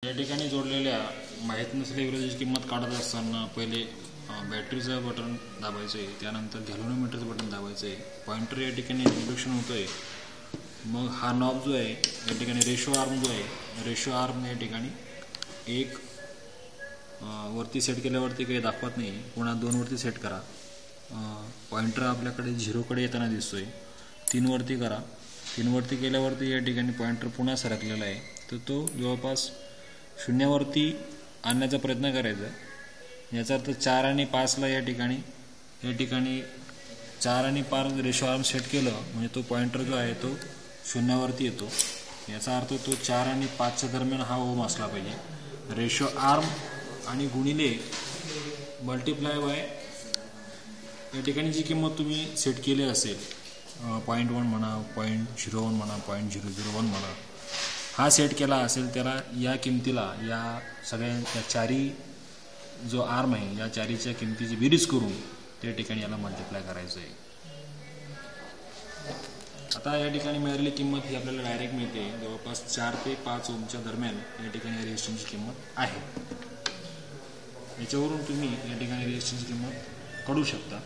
या ठिकाणी जोडलेल्या माहीत नसलेल्या विरोधाची किंमत काढत असताना पहिले बॅटरीचं बटन दाबायचं आहे, त्यानंतर गॅल्व्हनोमीटरचं बटन दाबायचं आहे, पॉइंटर या ठिकाणी इंडक्शन होतं आहे, मग हा नॉब जो आहे या ठिकाणी रेशो आर्म जो आहे, रेशो आर्म या ठिकाणी एक वरती सेट केल्यावरती काही दाखवत नाही, पुन्हा 2 वरती सेट करा. पॉइंटर आपल्याकडे 0कडे येताना दिसतोय. 3 वरती करा. 3 वरती केल्यावरती या ठिकाणी पॉइंटर पुन्हा सरकलेला आहे, तर तो जवळपास 0 वरती आणण्याचा प्रयत्न करायचा. याचा अर्थ 4 आणि 5ला या ठिकाणी 4 आणि 5 रेशो आर्म सेट केलं म्हणजे तो पॉइंटर जो आहे तो 0 वरती येतो. याचा अर्थ तो 4 आणि 5च्या दरम्यान हा ओम असला पाहिजे. रेशो आर्म आणि गुणिले मल्टिप्लाय बाय या ठिकाणी जी किंमत तुम्ही सेट केली असेल 0.1 म्हणा, 0.01 म्हणा, 0.001 म्हणा, हा सेट केला असेल त्याला या किमतीला या सगळ्या त्या चारी जो आर्म आहे या चारीच्या किमतीची बेरीज करून त्या ठिकाणी याला मल्टिप्लाय करायचं आहे. आता या ठिकाणी मिळालेली किंमत ही आपल्याला डायरेक्ट मिळते. जवळपास 4 ते 5 ओमच्या दरम्यान या ठिकाणी रेजिस्टन्सची किंमत आहे. याच्यावरून तुम्ही या ठिकाणी रेजिस्टन्सची किंमत काढू शकता.